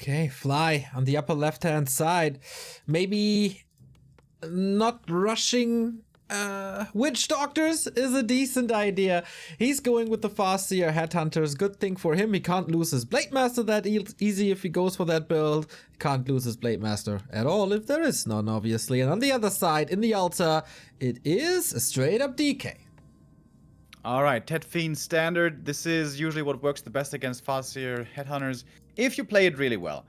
Okay, Fly on the upper left-hand side. Maybe not rushing witch doctors is a decent idea. He's going with the Farseer Headhunters. Good thing for him. He can't lose his Blade Master that easy if he goes for that build. He can't lose his Blade Master at all if there is none, obviously. And on the other side, in the altar, it is a straight up DK. Alright, Tet Fiend standard. This is usually what works the best against Farseer Headhunters if you play it really well.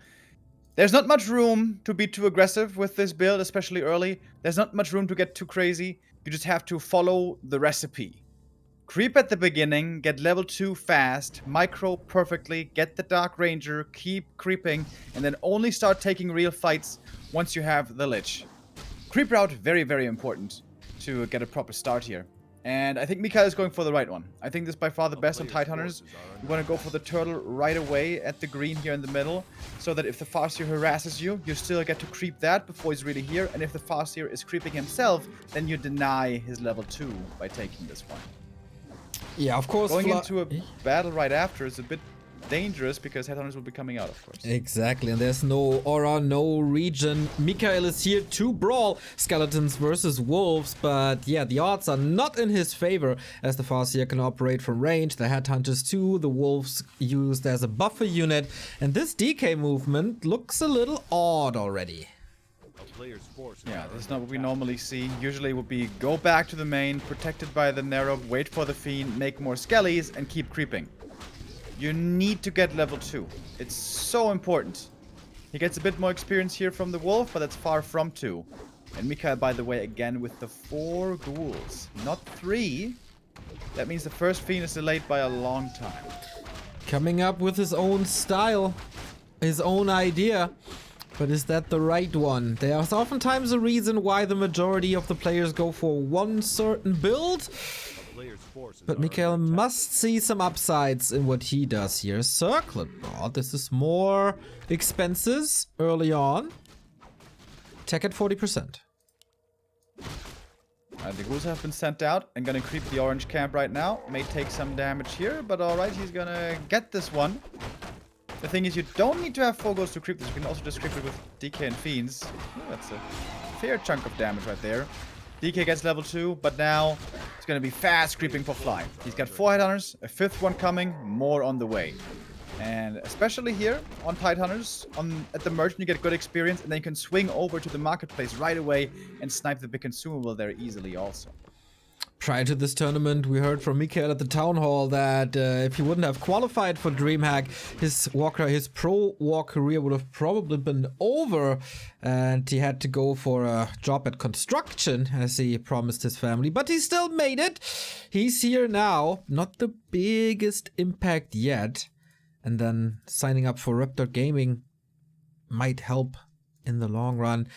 There's not much room to be too aggressive with this build, especially early. There's not much room to get too crazy. You just have to follow the recipe. Creep at the beginning, get level 2 fast, micro perfectly, get the Dark Ranger, keep creeping, and then only start taking real fights once you have the Lich. Creep route, very, very important to get a proper start here. And I think MichaeL is going for the right one. I think this is by far the best on Tidehunters. You want to go for the turtle right away at the green here in the middle, so that if the Farseer harasses you, you still get to creep that before he's really here. And if the Farseer is creeping himself, then you deny his level 2 by taking this one. Yeah, of course. Going into a battle right after is a bit dangerous because Headhunters will be coming out, of course. Exactly, and there's no aura, no region. MichaeL is here to brawl skeletons versus wolves, but yeah, the odds are not in his favor as the Farseer can operate from range, the Headhunters too, the wolves used as a buffer unit, and this DK movement looks a little odd already. Yeah, this is not what we normally see. Usually it would be go back to the main, protected by the Narrow, wait for the Fiend, make more skellies, and keep creeping. You need to get level 2. It's so important. He gets a bit more experience here from the Wolf, but that's far from 2. And MichaeL, by the way, again with the 4 ghouls, not 3. That means the first Fiend is delayed by a long time. Coming up with his own style, his own idea. But is that the right one? There's oftentimes a reason why the majority of the players go for one certain build. But MichaeL must see some upsides in what he does here. Circlet Rod, this is more expenses early on. Tech at 40%. The ghouls have been sent out and gonna creep the orange camp right now. May take some damage here, but alright, he's gonna get this one. The thing is, you don't need to have 4 ghouls to creep this. You can also just creep it with DK and Fiends. Ooh, that's a fair chunk of damage right there. DK gets level 2, but now it's going to be fast creeping for Fly. He's got 4 Headhunters, a 5th one coming, more on the way. And especially here on Tidehunters, at the merchant you get good experience, and then you can swing over to the marketplace right away and snipe the big consumable there easily also. Prior to this tournament, we heard from MichaeL at the town hall that if he wouldn't have qualified for DreamHack, his pro war career would have probably been over, and he had to go for a job at construction as he promised his family. But he still made it. He's here now. Not the biggest impact yet. And then signing up for Raptor Gaming might help in the long run.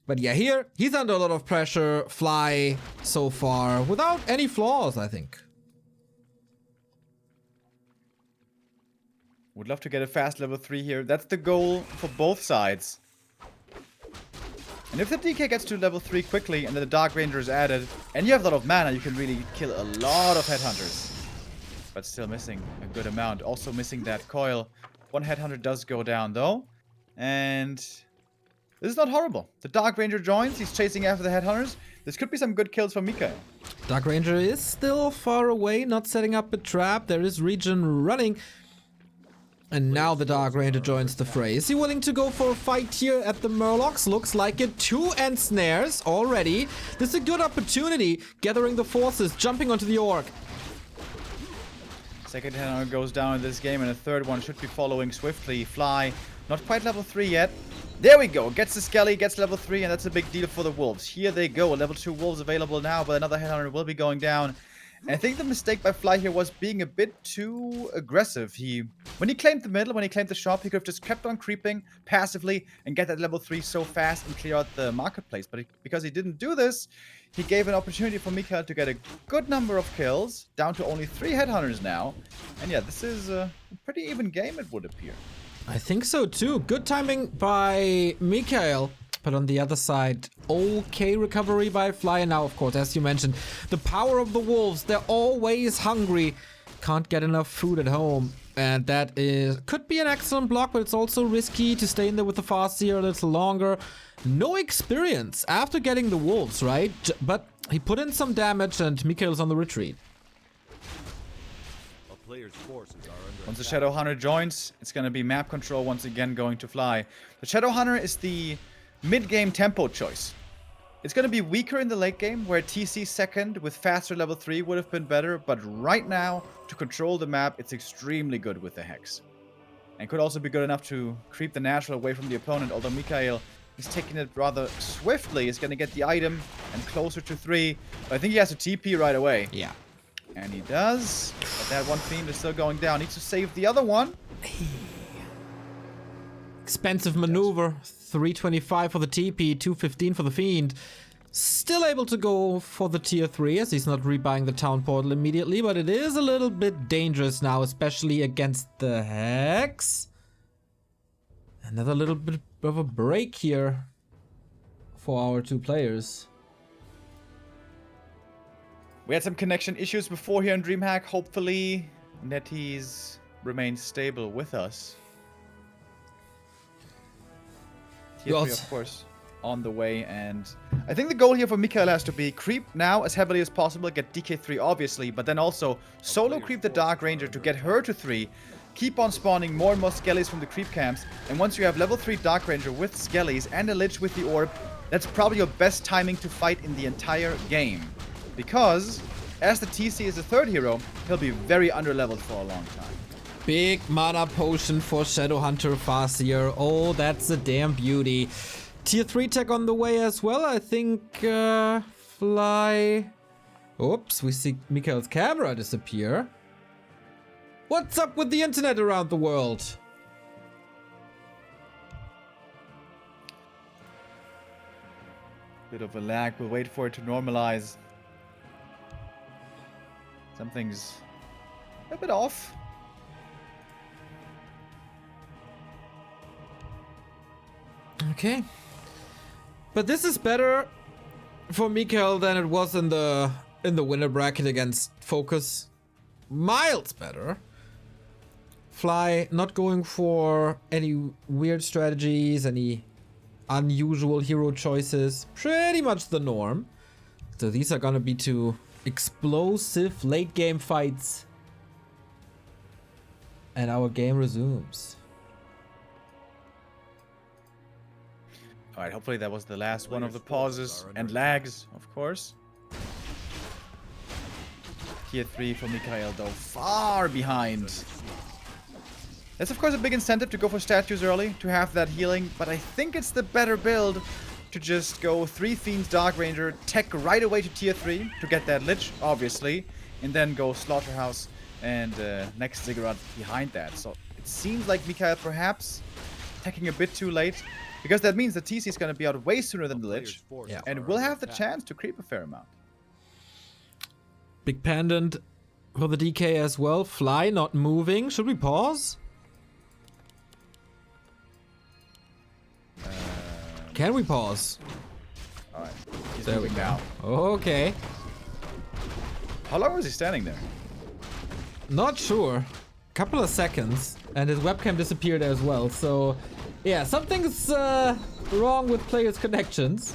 But yeah, here, he's under a lot of pressure. Fly so far, without any flaws, I think. Would love to get a fast level 3 here. That's the goal for both sides. And if the DK gets to level 3 quickly and then the Dark Ranger is added, and you have a lot of mana, you can really kill a lot of Headhunters. But still missing a good amount. Also missing that coil. 1 Headhunter does go down though. And this is not horrible. The Dark Ranger joins. He's chasing after the Headhunters. This could be some good kills for MichaeL. Dark Ranger is still far away, not setting up a trap. There is region running. And now the Dark Ranger joins the fray. Is he willing to go for a fight here at the Murlocs? Looks like it. 2 end snares already. This is a good opportunity. Gathering the forces, jumping onto the Orc. Second Headhunter goes down in this game, and a third one should be following swiftly. Fly, not quite level 3 yet. There we go. Gets the Skelly, gets level 3, and that's a big deal for the Wolves. Here they go. Level 2 Wolves available now, but another Headhunter will be going down. And I think the mistake by Fly here was being a bit too aggressive. When he claimed the middle, when he claimed the shop, he could have just kept on creeping passively and get that level 3 so fast and clear out the marketplace. But because he didn't do this, he gave an opportunity for MichaeL to get a good number of kills, down to only 3 Headhunters now. And yeah, this is a pretty even game, it would appear. I think so too. Good timing by MichaeL. But on the other side, okay recovery by Fly. And now, of course, as you mentioned, the power of the wolves. They're always hungry. Can't get enough food at home. And that could be an excellent block, but it's also risky to stay in there with the Farseer a little longer. No experience after getting the wolves, right? But he put in some damage and MichaeL's on the retreat. Once the Shadowhunter joins, it's going to be map control once again going to Fly. The Shadowhunter is the mid-game tempo choice. It's going to be weaker in the late game, where TC second with faster level 3 would have been better, but right now, to control the map, it's extremely good with the Hex. And could also be good enough to creep the natural away from the opponent, although MichaeL is taking it rather swiftly. He's going to get the item and closer to 3, but I think he has a TP right away. Yeah. And he does, but that one Fiend is still going down. Needs to save the other one. Expensive maneuver. 325 for the TP, 215 for the Fiend. Still able to go for the tier 3 as he's not rebuying the town portal immediately, but it is a little bit dangerous now, especially against the Hex. Another little bit of a break here for our two players. We had some connection issues before here in DreamHack. Hopefully, Netties remains stable with us. Tier 3, of course, on the way, and I think the goal here for MichaeL has to be creep now as heavily as possible, get DK3 obviously, but then also solo creep the Dark Ranger to get her to 3, keep on spawning more and more Skellies from the creep camps, and once you have level 3 Dark Ranger with Skellies and a Lich with the Orb, that's probably your best timing to fight in the entire game. Because, as the TC is the third hero, he'll be very underleveled for a long time. Big mana potion for Shadowhunter Farseer. Oh, that's a damn beauty. Tier 3 tech on the way as well. I think Fly... Oops, we see MichaeL's camera disappear. What's up with the internet around the world? Bit of a lag. We'll wait for it to normalize. Something's a bit off. Okay. But this is better for MichaeL than it was in the winner bracket against Focus. Miles better. Fly not going for any weird strategies, any unusual hero choices. Pretty much the norm. So these are gonna be two explosive late game fights. And our game resumes. Alright, hopefully that was the last one of the pauses and lags, of course. Tier 3 for MichaeL, though, far behind. That's of course a big incentive to go for statues early, to have that healing, but I think it's the better build to just go 3 Fiends Dark Ranger, tech right away to tier 3 to get that Lich, obviously, and then go Slaughterhouse and next Ziggurat behind that. So it seems like MichaeL perhaps teching a bit too late, because that means the TC is going to be out way sooner than the Lich, and we'll have the chance to creep a fair amount. Big pendant for the DK as well. Fly not moving. Should we pause? Can we pause? Alright, he's there we moving go. now. Okay. How long was he standing there? Not sure. Couple of seconds, and his webcam disappeared as well. So, yeah, something's wrong with players' connections.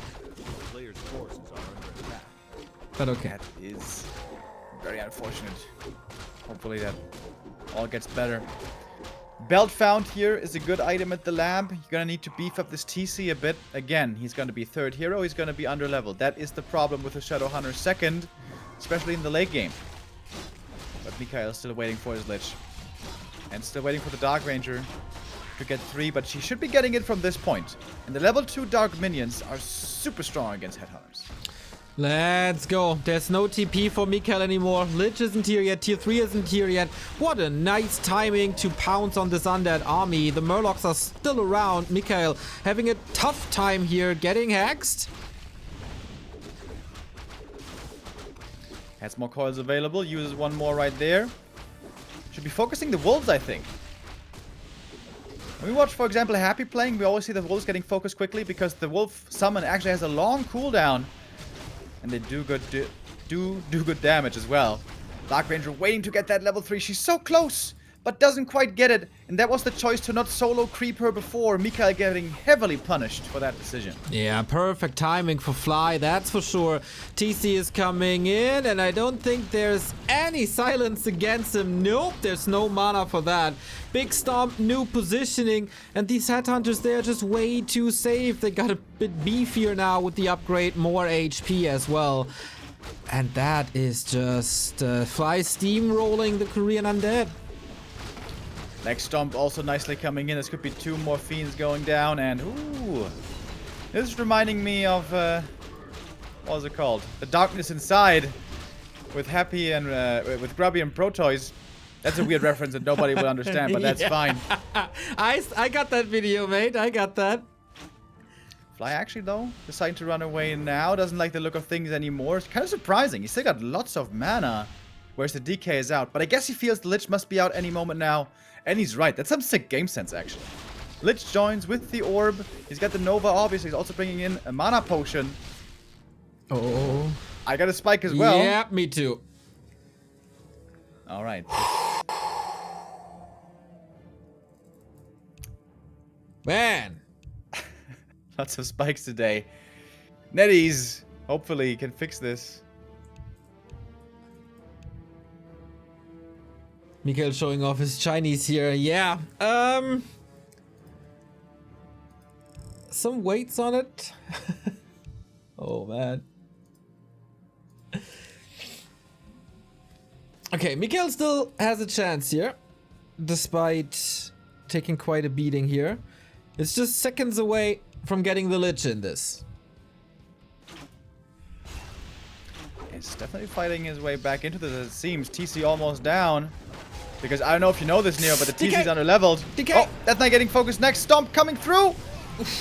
But okay. That is very unfortunate. Hopefully that all gets better. Belt found here is a good item at the lab. You're gonna need to beef up this TC a bit. Again, he's gonna be third hero. He's gonna be underleveled. That is the problem with the Shadowhunter second, especially in the late game. But MichaeL is still waiting for his Lich. And still waiting for the Dark Ranger to get 3, but she should be getting it from this point. And the level 2 Dark Minions are super strong against Headhunters. Let's go. There's no TP for MichaeL anymore. Lich isn't here yet. Tier 3 isn't here yet. What a nice timing to pounce on this undead army. The Murlocs are still around. MichaeL having a tough time here getting hexed. Has more coils available. Uses one more right there. Should be focusing the wolves, I think. When we watch, for example, Happy playing, we always see the wolves getting focused quickly because the wolf summon actually has a long cooldown. And they do good damage as well. Dark Ranger waiting to get that level 3. She's so close. but doesn't quite get it. And that was the choice to not solo creep her before. MichaeL getting heavily punished for that decision. Yeah, perfect timing for Fly, that's for sure. TC is coming in, and I don't think there's any silence against him. Nope, there's no mana for that. Big stomp, new positioning, and these headhunters, they are just way too safe. They got a bit beefier now with the upgrade, more HP as well. And that is just Fly steamrolling the Korean Undead. Leg stomp also nicely coming in. This could be 2 more fiends going down, and ooh, this is reminding me of what was it called? The Darkness Inside with Happy and with Grubby and Proteus. That's a weird reference that nobody will understand, but that's fine. I got that video, mate. I got that. Fly actually though deciding to run away now. Doesn't like the look of things anymore. It's kind of surprising. He's still got lots of mana, whereas the DK is out. But I guess he feels the Lich must be out any moment now. And he's right. That's some sick game sense, actually. Lich joins with the orb. He's got the Nova, obviously. He's also bringing in a mana potion. Oh. I got a spike as well. Yeah, me too. All right. Man. Lots of spikes today. NetEase, hopefully, can fix this. MichaeL showing off his Chinese here. Yeah. Some weights on it. Oh, man. Okay, MichaeL still has a chance here, despite taking quite a beating here. It's just seconds away from getting the Lich in this. He's definitely fighting his way back into this, it seems. TC almost down. Because I don't know if you know this, Neo, but the TC's under-leveled. DK. Oh, that's not getting focused next. Stomp coming through.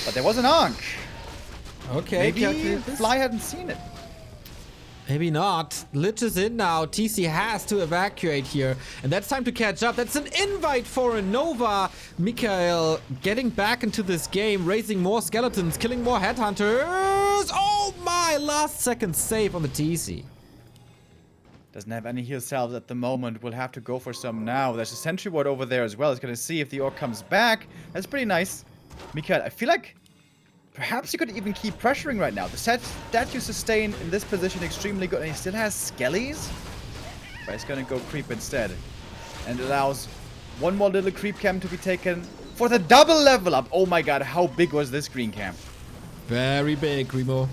But there was an Ankh. Okay, Maybe Fly hadn't seen it. Maybe not. Lich is in now. TC has to evacuate here. And that's time to catch up. That's an invite for a Nova. MichaeL getting back into this game, raising more skeletons, killing more headhunters. Oh my, last second save on the TC. Doesn't have any heal salves at the moment. We'll have to go for some now. There's a sentry ward over there as well. It's going to see if the orc comes back. That's pretty nice. MichaeL, I feel like perhaps you could even keep pressuring right now. The stat you sustain in this position extremely good. And he still has skellies. But he's going to go creep instead. And allows one more little creep camp to be taken for the double level up. Oh my god, how big was this green camp? Very big, Remo.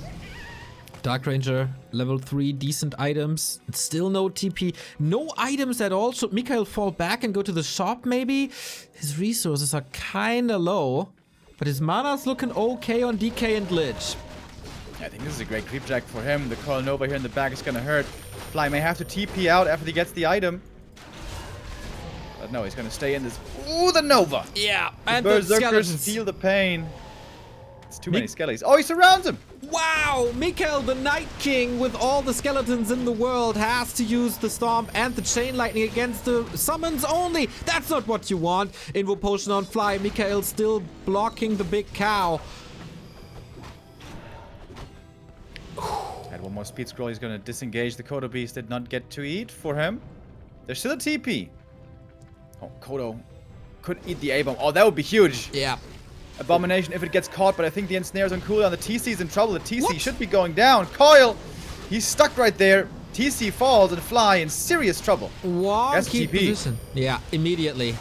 Dark Ranger, level 3, decent items. Still no TP. No items at all. Should MichaeL fall back and go to the shop, maybe? His resources are kinda low. But his mana's looking okay on DK and Lich. I think this is a great creep jack for him. The Coil Nova here in the back is gonna hurt. Fly may have to TP out after he gets the item. But no, he's gonna stay in this. Ooh, the Nova! Yeah, The and the Berserkers skeletons. feel the pain. It's too many skellies. Oh, he surrounds him! Wow! MichaeL, the Night King, with all the skeletons in the world, has to use the Stomp and the Chain Lightning against the summons only. That's not what you want. Invo Potion on Fly. MichaeL still blocking the big cow. And one more speed scroll. He's gonna disengage. The Kodo Beast did not get to eat for him. There's still a TP. Oh, Kodo could eat the A-bomb. Oh, that would be huge. Yeah. Abomination if it gets caught, but I think the ensnare's on cooldown. The TC's in trouble. The TC should be going down. Coil, he's stuck right there. TC falls and Fly in serious trouble. Wonky TP. position. Yeah, immediately.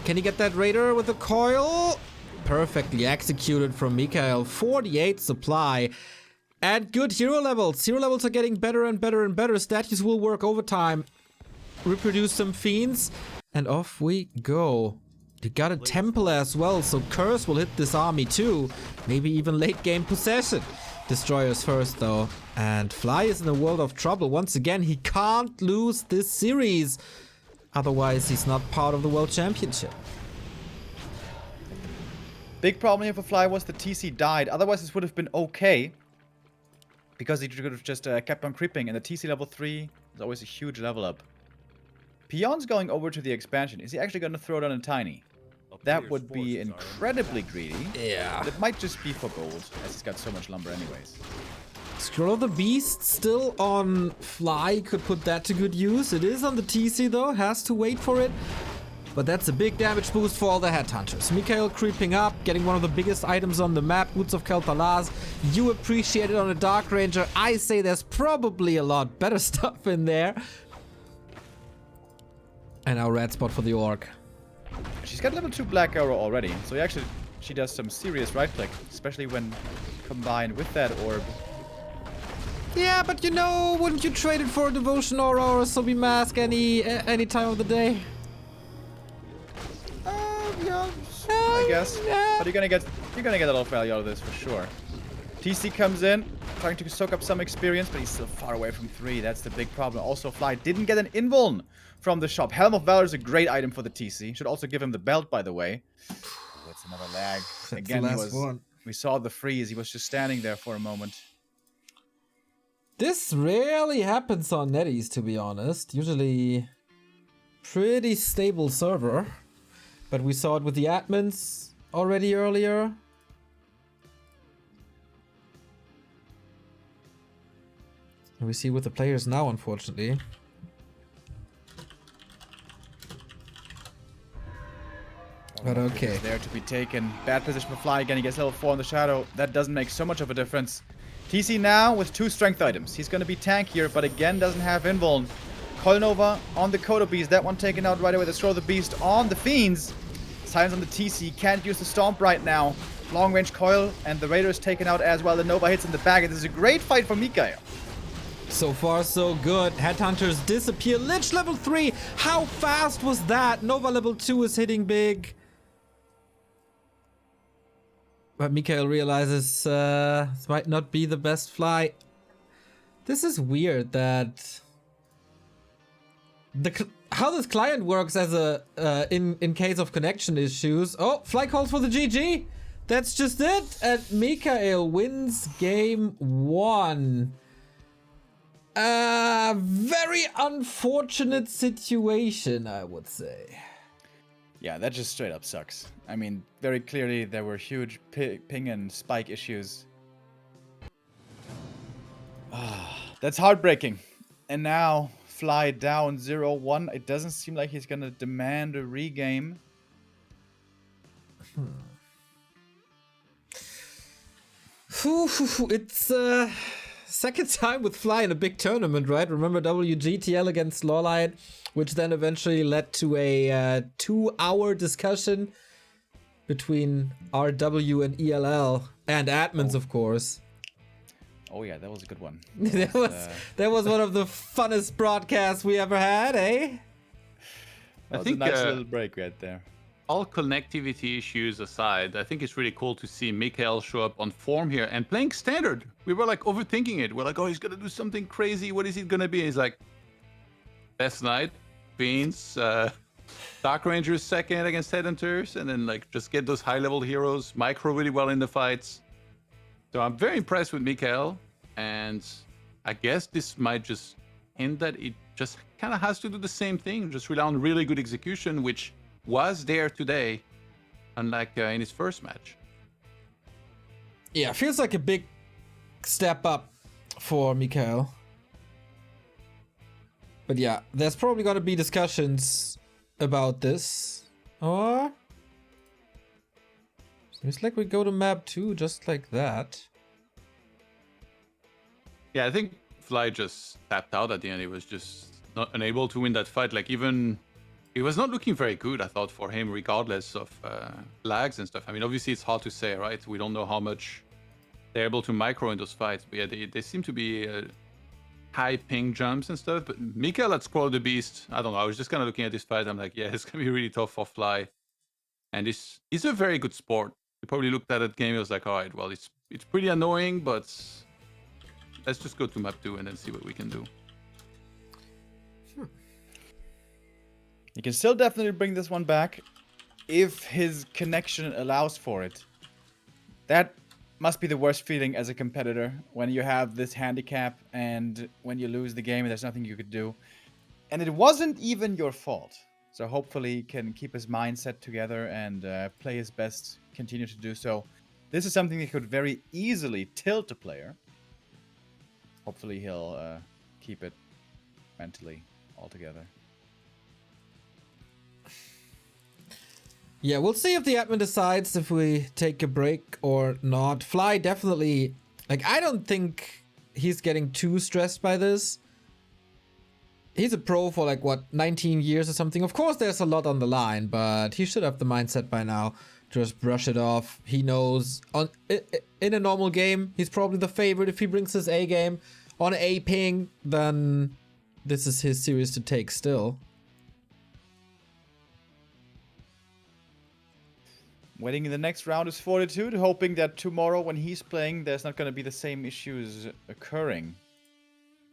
Can he get that Raider with the coil? Perfectly executed from MichaeL. 48 supply. And good hero levels. Hero levels are getting better and better and better. Statues will work overtime. Reproduce some fiends. And off we go. You got a temple as well, so Curse will hit this army too. Maybe even late game possession. Destroyers first though. And Fly is in a world of trouble. Once again, he can't lose this series. Otherwise, he's not part of the World Championship. Big problem here for Fly was the TC died. Otherwise, this would have been okay. Because he could have just kept on creeping. And the TC level 3 is always a huge level up. Peon's going over to the expansion. Is he actually going to throw down a tiny? That would be incredibly greedy. Yeah. But it might just be for gold, as he's got so much lumber anyways. Scroll of the Beast still on Fly. Could put that to good use. It is on the TC though. Has to wait for it. but that's a big damage boost for all the headhunters. MichaeL creeping up, getting one of the biggest items on the map, Boots of Kel'Thalas. You appreciate it on a Dark Ranger. I say there's probably a lot better stuff in there. And our red spot for the Orc. She's got level 2 Black Arrow already, so she does some serious right click, especially when combined with that orb. Yeah, but you know, wouldn't you trade it for a Devotion Aura or a Sobi Mask any time of the day? Yeah, I guess. Yeah. But you're gonna get a lot of value out of this for sure. TC comes in, trying to soak up some experience, but he's still far away from 3. That's the big problem. Also, Fly didn't get an invuln from the shop. Helm of Valor is a great item for the TC. Should also give him the belt, by the way. That's another lag. That's Again, the last one. We saw the freeze. He was just standing there for a moment. This rarely happens on NetEase, to be honest. Usually pretty stable server. But we saw it with the admins already earlier. And we see it with the players now, unfortunately. But okay. There to be taken. Bad position for Fly again. He gets level 4 in the shadow. That doesn't make so much of a difference. TC now with 2 strength items. He's going to be tankier, but again doesn't have invuln. Coil Nova on the Kodo Beast. That one taken out right away. Let's throw the Beast on the Fiends. Silence on the TC. Can't use the Stomp right now. Long range Coil, and the Raider is taken out as well. The Nova hits in the back. This is a great fight for MichaeL. So far, so good. Headhunters disappear. Lich level 3. How fast was that? Nova level 2 is hitting big. But MichaeL realizes this might not be the best fly. This is weird that how this client works as a in case of connection issues. Oh, Fly calls for the GG. That's just it. And MichaeL wins game 1. Very unfortunate situation, I would say. Yeah, that just straight up sucks. I mean, very clearly there were huge ping and spike issues. That's heartbreaking. And now, Fly down 0-1. It doesn't seem like he's gonna demand a regame. It's second time with Fly in a big tournament, right? Remember WGTL against Lawlight, which then eventually led to a 2-hour discussion between RW and ELL and admins, of course. Oh yeah, that was a good one. That was one of the funnest broadcasts we ever had, eh? That was a nice little break right there. All connectivity issues aside, I think it's really cool to see MichaeL show up on form here and playing standard. We were like overthinking it. We're like, oh, he's gonna do something crazy. What is it gonna be? He's like, best night, Fiends, Dark Rangers second against Headhunters, and then like just get those high-level heroes, micro really well in the fights. So I'm very impressed with MichaeL, and I guess this might just hint that it just kind of has to do the same thing, just rely on really good execution, which was there today, unlike in his first match. Yeah, feels like a big step up for MichaeL. But yeah, there's probably gonna be discussions about this. Or seems like we go to map 2 just like that. Yeah, I think Fly just tapped out at the end. He was just not unable to win that fight. Like even it was not looking very good, I thought, for him, regardless of lags and stuff. I mean, obviously it's hard to say, right? We don't know how much they're able to micro in those fights. But yeah, they seem to be high ping jumps and stuff. But MichaeL had Scroll the Beast. I don't know. I was just kind of looking at this fight. I'm like, yeah, it's going to be really tough for Fly. And he's a very good sport. He probably looked at that game. He was like, all right, well, it's pretty annoying, but let's just go to map 2 and then see what we can do. He can still definitely bring this one back if his connection allows for it. That must be the worst feeling as a competitor, when you have this handicap and when you lose the game and there's nothing you could do. And it wasn't even your fault. So hopefully he can keep his mindset together and play his best, continue to do so. This is something that could very easily tilt a player. Hopefully he'll keep it mentally all together. Yeah, we'll see if the admin decides if we take a break or not. Fly definitely, like, I don't think he's getting too stressed by this. He's a pro for like, what, 19 years or something. Of course, there's a lot on the line, but he should have the mindset by now. Just brush it off. He knows in a normal game, he's probably the favorite. If he brings his A game on A ping, then this is his series to take still. Waiting in the next round is Fortitude, hoping that tomorrow when he's playing, there's not going to be the same issues occurring.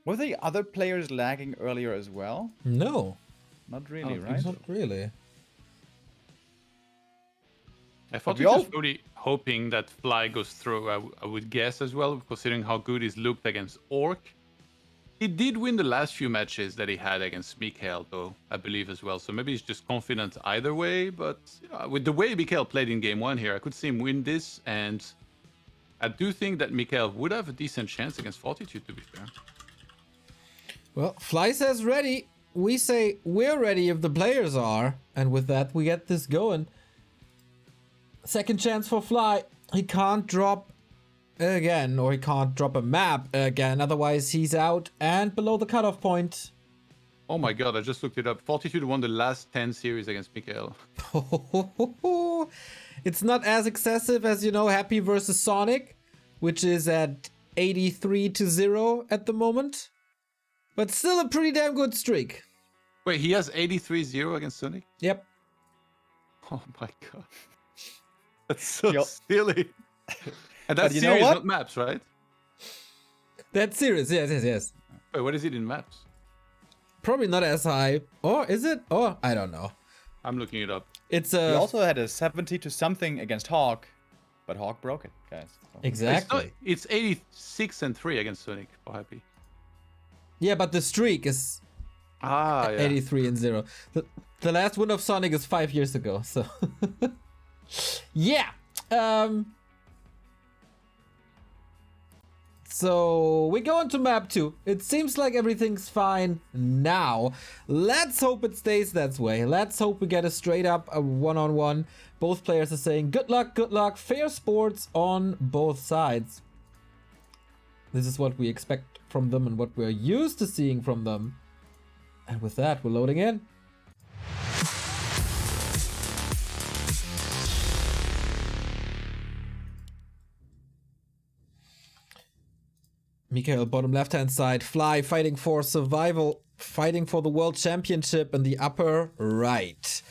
Were the other players lagging earlier as well? No. Not really, right? Not really. I thought we he all- was really hoping that Fly goes through, I would guess as well, considering how good he's looked against Orc. He did win the last few matches that he had against MichaeL, though, I believe as well. So maybe he's just confident either way. But with the way MichaeL played in game 1 here, I could see him win this. And I do think that MichaeL would have a decent chance against Fortitude, to be fair. Well, Fly says ready. We say we're ready if the players are. And with that, we get this going. Second chance for Fly. He can't drop again, or he can't drop a map again. Otherwise, he's out and below the cutoff point. Oh my god, I just looked it up. Fortitude won the last 10 series against MichaeL. It's not as excessive as, you know, Happy versus Sonic, which is at 83-0 at the moment. But still a pretty damn good streak. Wait, he has 83-0 against Sonic? Yep. Oh my god. That's so Yo. silly. And that's you know series, what? not maps, right? That's serious. Yes. Wait, what is it in maps? Probably not as high. Or is it? Or I don't know. I'm looking it up. It's He also had a 70 to something against Hawk, but Hawk broke it, guys. So- exactly. It's 86-3 against Sonic for Happy. Yeah, but the streak is Ah, yeah. 83-0. The last win of Sonic is 5 years ago. So yeah. So we go into map 2. It seems like everything's fine now. Let's hope it stays that way. Let's hope we get a straight up a one-on-one. Both players are saying good luck, fair sports on both sides. This is what we expect from them and what we're used to seeing from them. And with that, we're loading in. MichaeL, bottom left-hand side. Fly, fighting for survival. Fighting for the world championship in the upper right.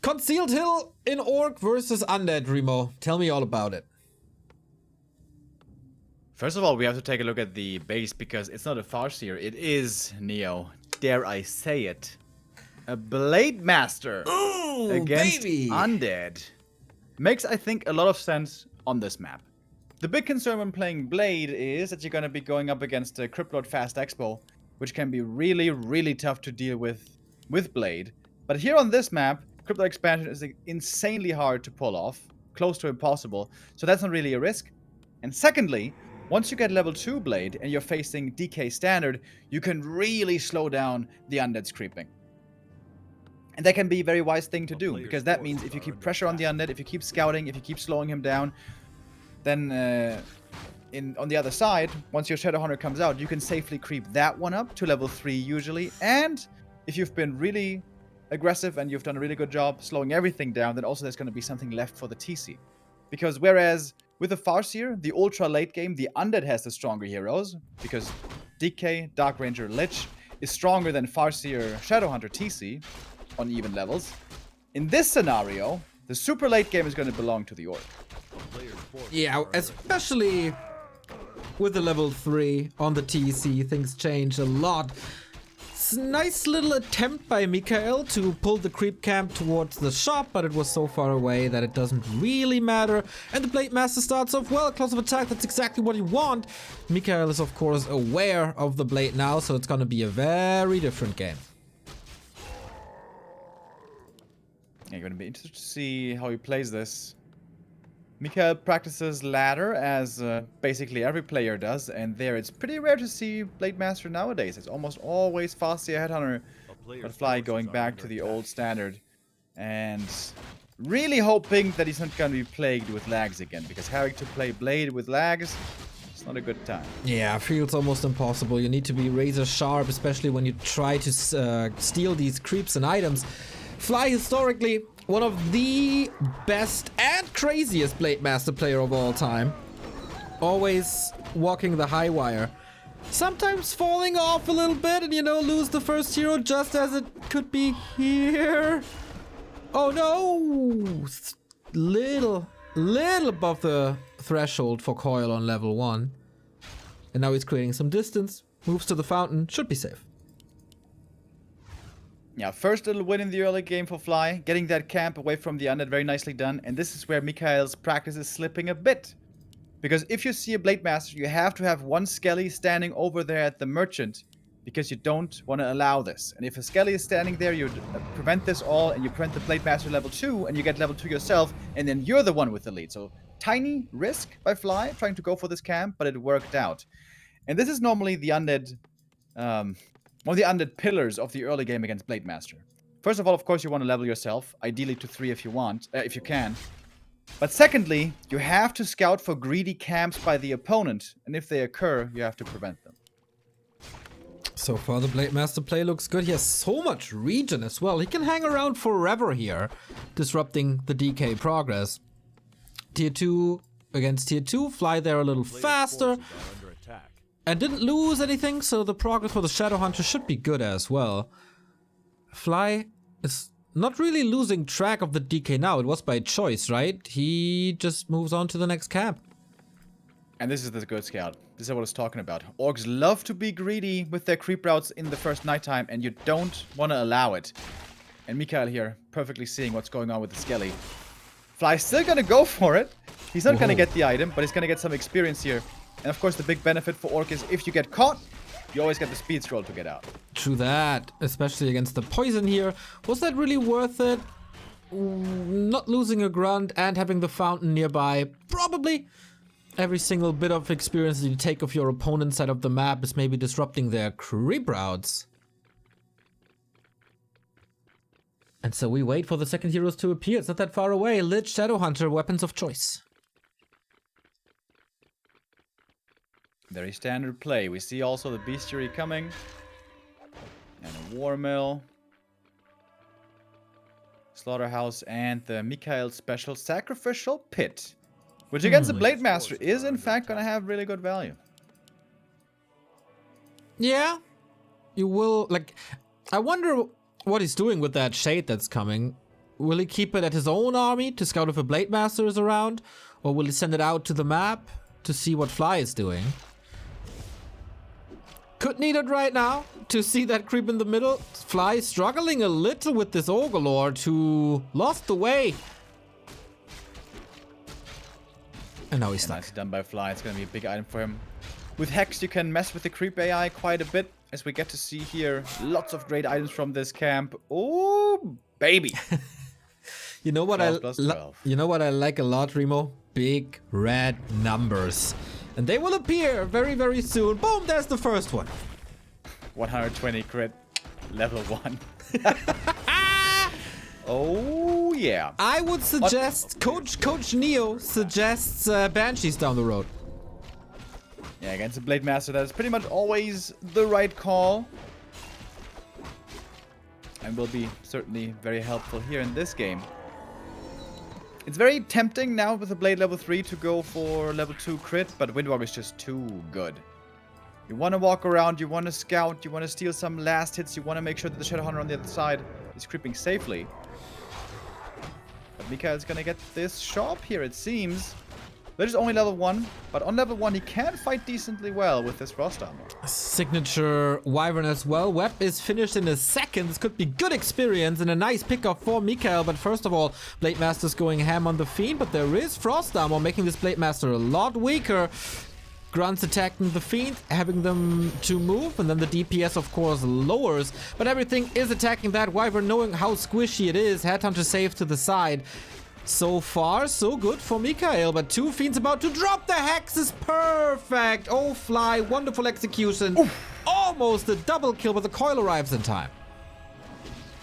Concealed Hill in Orc versus Undead, Remo. Tell me all about it. First of all, we have to take a look at the base because it's not a Farseer. It is, Neo, dare I say it, a Blade Master against baby. Undead. Makes, I think, a lot of sense on this map. The big concern when playing Blade is that you're going to be going up against a Cryptlord Fast Expo, which can be really, really tough to deal with Blade. But here on this map, Cryptlord Expansion is insanely hard to pull off, close to impossible, so that's not really a risk. And secondly, once you get level 2 Blade and you're facing DK Standard, you can really slow down the Undead's creeping. And that can be a very wise thing to do, because that means if you keep pressure on the Undead, if you keep scouting, if you keep slowing him down, then on the other side, once your Shadowhunter comes out, you can safely creep that one up to level 3 usually. And if you've been really aggressive and you've done a really good job slowing everything down, then also there's going to be something left for the TC. Because whereas with the Farseer, the ultra late game, the Undead has the stronger heroes, because DK, Dark Ranger, Lich is stronger than Farseer, Shadowhunter, TC on even levels. In this scenario, the super late game is going to belong to the Orc. Yeah, especially with the level 3 on the TC, things change a lot. Nice little attempt by MichaeL to pull the creep camp towards the shop, but it was so far away that it doesn't really matter. And the Blade Master starts off well, close of attack, that's exactly what you want. MichaeL is of course aware of the Blade now, so it's gonna be a very different game. Yeah, you're going to be interested to see how he plays this. MichaeL practices ladder, as basically every player does, and there it's pretty rare to see Blade Master nowadays. It's almost always Farseer Headhunter, but Fly going back to the old standard. And Really hoping that he's not going to be plagued with lags again, because having to play Blade with lags, it's not a good time. Yeah, feels almost impossible. You need to be razor sharp, especially when you try to steal these creeps and items. Fly, historically, one of the best and craziest Blade Master player of all time. Always walking the high wire. Sometimes falling off a little bit and, you know, lose the first hero just as it could be here. Oh no! Little above the threshold for Coil on level 1. And now he's creating some distance. Moves to the fountain. Should be safe. Yeah, first little win in the early game for Fly. Getting that camp away from the undead, very nicely done. And this is where MichaeL's practice is slipping a bit. Because if you see a Blade Master, you have to have one Skelly standing over there at the merchant. Because you don't want to allow this. And if a Skelly is standing there, you prevent this all, and you prevent the Blade Master level 2, and you get level 2 yourself, and then you're the one with the lead. So, tiny risk by Fly, trying to go for this camp, but it worked out. And this is normally the undead, one of the undead pillars of the early game against Blade Master. First of all, of course, you want to level yourself, ideally to 3 if you want, if you can. But secondly, you have to scout for greedy camps by the opponent, and if they occur, you have to prevent them. So far, the Blade Master play looks good. He has so much regen as well. He can hang around forever here, disrupting the DK progress. Tier 2 against Tier 2, Fly there a little faster. And didn't lose anything, so the progress for the Shadow Hunter should be good as well. Fly is not really losing track of the DK now. It was by choice, right? He just moves on to the next camp. And this is the good scout. This is what I was talking about. Orcs love to be greedy with their creep routes in the first nighttime, and you don't want to allow it. And MichaeL here, perfectly seeing what's going on with the Skelly. Fly's still gonna go for it. He's not gonna get the item, but he's gonna get some experience here. And of course, the big benefit for Orc is if you get caught, you always get the speed scroll to get out. True that, especially against the poison here. Was that really worth it? Not losing a grunt and having the fountain nearby, probably. Every single bit of experience that you take of your opponent's side of the map is maybe disrupting their creep routes. And so we wait for the second heroes to appear. It's not that far away. Lich, Shadow Hunter, weapons of choice. Very standard play. We see also the Bestiary coming. And a War Mill. Slaughterhouse and the MichaeL special Sacrificial Pit. Which against the Blade Master is in fact gonna have really good value. Yeah. You will, like, I wonder what he's doing with that shade that's coming. Will he keep it at his own army to scout if a Blade Master is around? Or will he send it out to the map to see what Fly is doing? Could need it right now to see that creep in the middle. Fly struggling a little with this Ogre Lord who lost the way. And now he's stuck. Nicely done by Fly. It's going to be a big item for him. With Hex, you can mess with the creep AI quite a bit, as we get to see here lots of great items from this camp. Oh, baby! You know what 12+12. You know what I like a lot, Remo? Big red numbers. And they will appear very, very soon. Boom, there's the first one. 120 crit, level 1. Oh, yeah. I would suggest, Coach Neo suggests Banshees down the road. Yeah, against a Blade Master, that is pretty much always the right call. And will be certainly very helpful here in this game. It's very tempting now with the Blade level 3 to go for level 2 crit, but Windwalker is just too good. You want to walk around, you want to scout, you want to steal some last hits, you want to make sure that the Shadow Hunter on the other side is creeping safely. But MichaeL's gonna get this shop here, it seems. Lich is only level 1, but on level 1 he can fight decently well with this Frost Armor. Signature Wyvern as well. Web is finished in a second. This could be good experience and a nice pickup for MichaeL. But first of all, Blade Master's going ham on the Fiend, but there is Frost Armor making this Blade Master a lot weaker. Grunts attacking the Fiend, having them to move, and then the DPS of course lowers, but everything is attacking that Wyvern, knowing how squishy it is. Headhunter safe to the side. So far, so good for MichaeL, but two Fiends about to drop. The Hex is perfect. Oh, Fly, wonderful execution. Oof. Almost a double kill, but the coil arrives in time.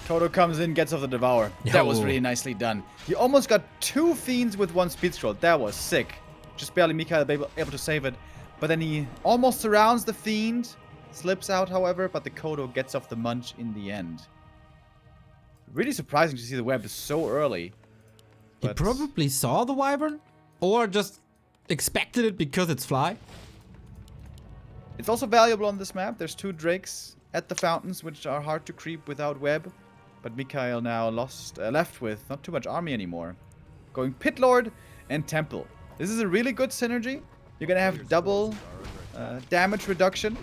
Toto comes in, gets off the Devour. That was Yo. really nicely done. He almost got 2 Fiends with 1 Speed Scroll. That was sick. Just barely MichaeL able to save it. But then he almost surrounds the Fiend. Slips out, however, but the Kodo gets off the Munch in the end. Really surprising to see the web so early. He But probably saw the Wyvern? Or just expected it because it's Fly? it's also valuable on this map. There's 2 Drakes at the fountains, which are hard to creep without web. But MichaeL now left with not too much army anymore. Going Pit Lord and Temple. This is a really good synergy. You're going to have double damage reduction,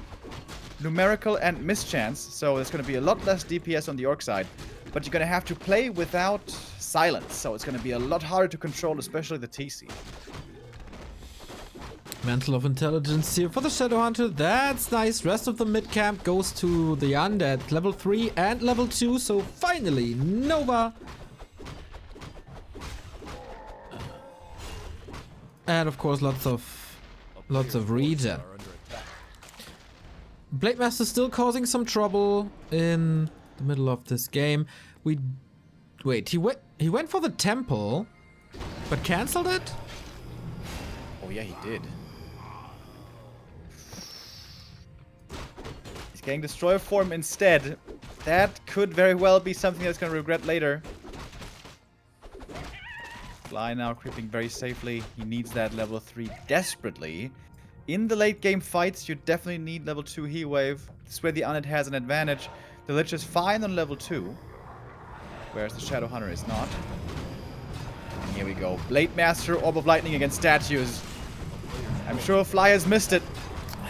numerical and mischance. So there's going to be a lot less DPS on the Orc side. But you're going to have to play without silence. So it's going to be a lot harder to control, especially the TC. Mantle of Intelligence here for the Shadowhunter. That's nice. Rest of the mid camp goes to the Undead. Level 3 and level 2. So finally, Nova. And of course, lots of regen. Blademaster still causing some trouble in the middle of this game. Wait, he went for the temple, but cancelled it? Oh yeah, he did. He's getting Destroyer form instead. That could very well be something that's going to regret later. Fly now creeping very safely. He needs that level 3 desperately. In the late game fights, you definitely need level 2 heal wave. This is where the Undead has an advantage. The Lich is fine on level 2, whereas the Shadowhunter is not. And here we go. Blade Master, Orb of Lightning against statues. I'm sure Fly has missed it.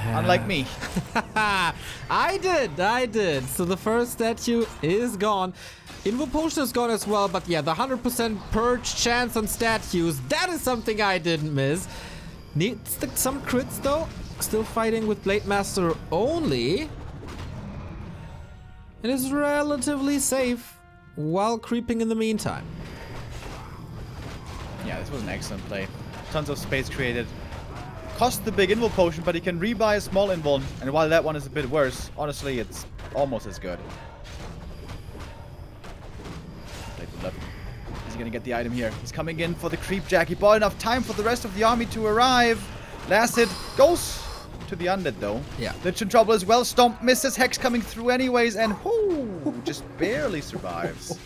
Unlike me. I did. So the first statue is gone. Invo Potion is gone as well, but yeah, the 100% purge chance on statues, that is something I didn't miss. Needs some crits though. Still fighting with Blade Master only. It is relatively safe while creeping in the meantime. Yeah, this was an excellent play. Tons of space created. Cost the big invul potion, but he can rebuy a small invul. And while that one is a bit worse, honestly, it's almost as good. He's gonna get the item here. He's coming in for the creep jack. He bought enough time for the rest of the army to arrive. Last hit goes to the undead though. Yeah. Lich in trouble as well. Stomp misses. Hex coming through anyways, and just barely survives.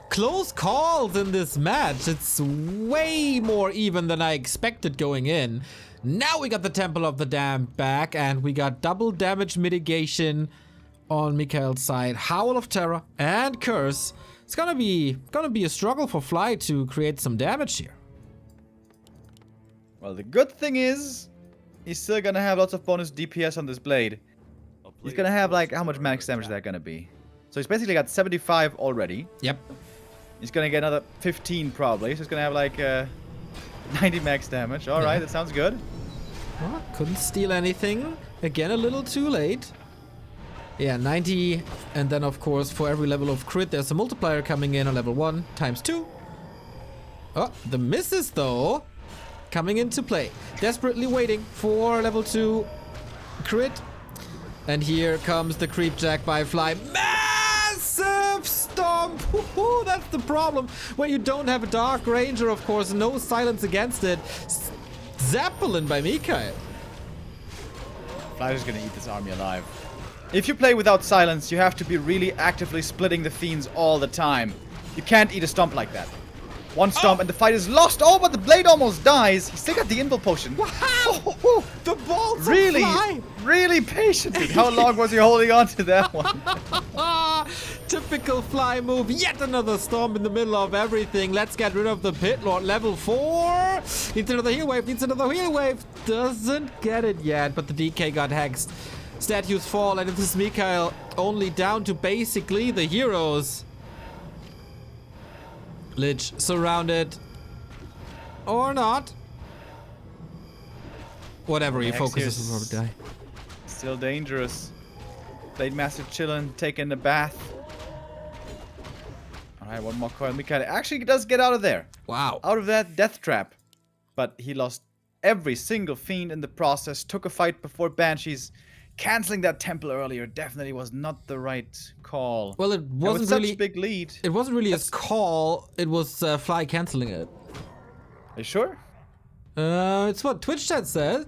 Close calls in this match. It's way more even than I expected going in. Now we got the Temple of the Damned back, and we got double damage mitigation on MichaeL's side. Howl of Terror and Curse. It's gonna be a struggle for Fly to create some damage here. Well, the good thing is, he's still gonna have lots of bonus DPS on this blade. He's gonna have like, how much max damage is that gonna be? So he's basically got 75 already. Yep. He's gonna get another 15 probably. So he's gonna have like 90 max damage. All right, that sounds good. Well, couldn't steal anything. Again, a little too late. Yeah, 90. And then, of course, for every level of crit, there's a multiplier coming in on level 1 times 2. Oh, the misses, though, coming into play. Desperately waiting for level 2 crit. And here comes the creep jack by Fly. Massive stomp! Woohoo, that's the problem. When you don't have a Dark Ranger, of course, no silence against it. Zeppelin by MichaeL. Fly's gonna eat this army alive. If you play without silence, you have to be really actively splitting the fiends all the time. You can't eat a stomp like that. One stomp and the fight is lost. Oh, but the blade almost dies. He still got the invul potion. Wow! The balls Really, of Fly! really patient. How long was he holding on to that one? Typical Fly move. Yet another storm in the middle of everything. Let's get rid of the Pit Lord. Level 4. Needs another heal wave. Needs another heal wave. Doesn't get it yet, but the DK got hexed. Statues fall, and this is MichaeL only down to basically the heroes. Lich surrounded. Or not. Whatever he focuses on, probably die. Still dangerous. Blade Master chillin', taking a bath. Alright, one more coil. MichaeL actually does get out of there. Wow. Out of that death trap. But he lost every single fiend in the process. Took a fight before Banshees. canceling that temple earlier definitely was not the right call. Well, it And wasn't with such really. big lead. It wasn't really his call. It was Fly canceling it. Are you sure? It's what Twitch chat said.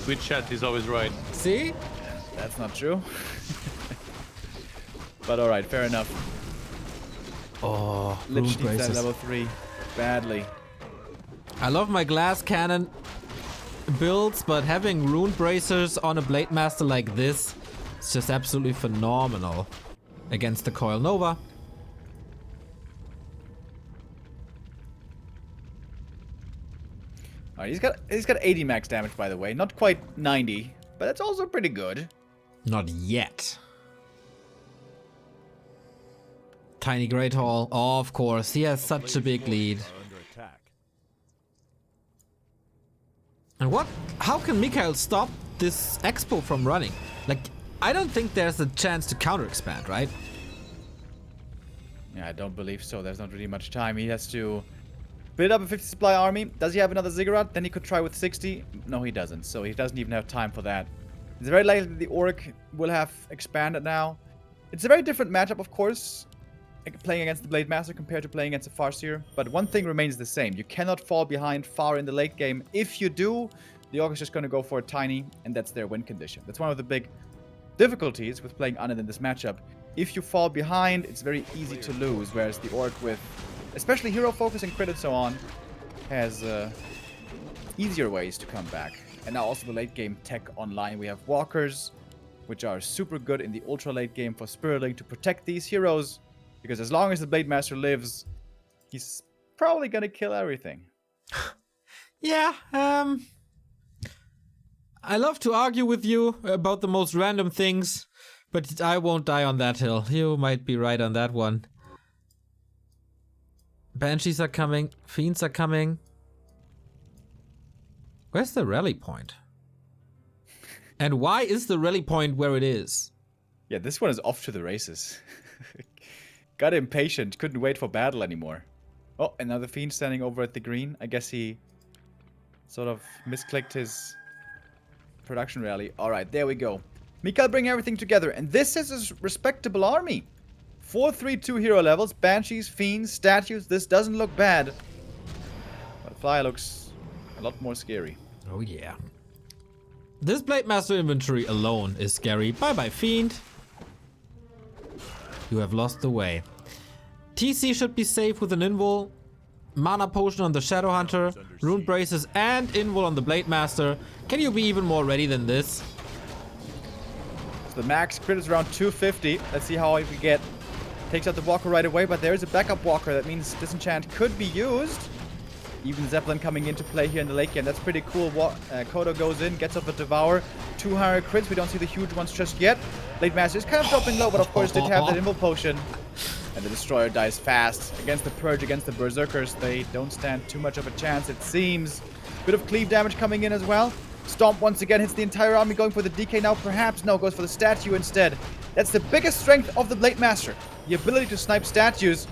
Twitch chat is always right. See? That's not true. But alright, fair enough. Oh, Lich rune needs that braces. level 3 badly. I love my glass cannon builds, but having rune bracers on a blade master like this is just absolutely phenomenal against the Coil Nova. Alright, he's got 80 max damage, by the way. Not quite 90, but that's also pretty good. Not yet. Tiny Great Hall. Oh, of course. He has such a big lead. And what? How can MichaeL stop this expo from running? Like, I don't think there's a chance to counter expand, right? Yeah, I don't believe so. There's not really much time. He has to build up a 50 supply army. Does he have another ziggurat? Then he could try with 60. No, he doesn't. So he doesn't even have time for that. It's very likely that the Orc will have expanded now. It's a very different matchup, of course, playing against the Blade Master compared to playing against a Farseer. But one thing remains the same. You cannot fall behind far in the late game. If you do, the Orc is just going to go for a tiny, and that's their win condition. That's one of the big difficulties with playing Undead in this matchup. If you fall behind, it's very easy to lose, whereas the Orc with especially hero focus and crit and so on has easier ways to come back. And now also the late game tech online. We have walkers, which are super good in the ultra late game for Spiriting to protect these heroes. Because as long as the Blade Master lives, he's probably gonna kill everything. Yeah, I love to argue with you about the most random things, but I won't die on that hill. You might be right on that one. Banshees are coming. Fiends are coming. Where's the rally point? And why is the rally point where it is? Yeah, this one is off to the races. Got impatient, couldn't wait for battle anymore. Oh, another Fiend standing over at the green. I guess he sort of misclicked his production rally. Alright, there we go. MichaeL bring everything together, and this is a respectable army. 4-3-2 hero levels, Banshees, Fiends, Statues. This doesn't look bad. But Fly looks a lot more scary. Oh yeah. This Blade Master inventory alone is scary. Bye bye, Fiend. You have lost the way. TC should be safe with an Invul, Mana Potion on the Shadow Hunter, Rune Braces, and Invul on the Blade Master. Can you be even more ready than this? So the max crit is around 250. Let's see how we get. Takes out the Walker right away, but there's a backup Walker. That means Disenchant could be used. Even Zeppelin coming into play here in the late game. That's pretty cool. Kodo goes in, gets up a Devour. 200 crits. We don't see the huge ones just yet. Blade Master is kind of dropping low, but of course did have that Invul Potion. And the Destroyer dies fast. Against the Purge, against the Berserkers, they don't stand too much of a chance, it seems. Bit of cleave damage coming in as well. Stomp once again hits the entire army, going for the DK now. Perhaps no, goes for the statue instead. That's the biggest strength of the Blade Master. The ability to snipe statues.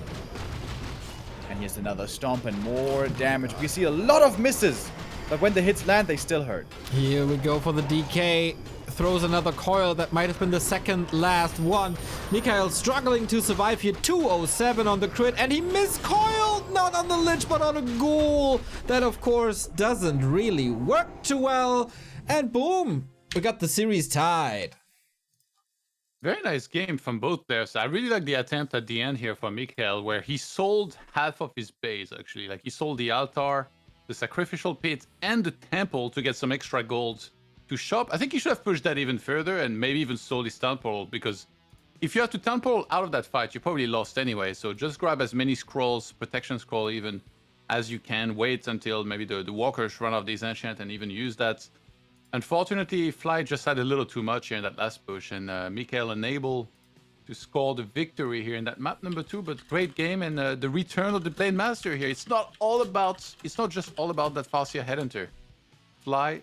And here's another stomp and more damage. We see a lot of misses, but when the hits land, they still hurt. Here we go for the DK. Throws another coil that might have been the second last one. MichaeL struggling to survive here. 207 on the crit, and he miscoiled! Not on the Lich, but on a Ghoul. That, of course, doesn't really work too well. And boom! We got the series tied. Very nice game from both players. I really like the attempt at the end here for MichaeL, where he sold half of his base, actually. Like, he sold the altar, the sacrificial pit, and the temple to get some extra gold to shop. I think he should have pushed that even further and maybe even sold his town portal, because if you have to town portal out of that fight, you probably lost anyway. So just grab as many scrolls, protection scroll even, as you can. Wait until maybe the walkers run off these enchant and even use that. Unfortunately, Fly just had a little too much here in that last push, and MichaeL unable to score the victory here in that map number 2. But great game, and the return of the Blade Master here. It's not just all about that Farseer Headhunter. Fly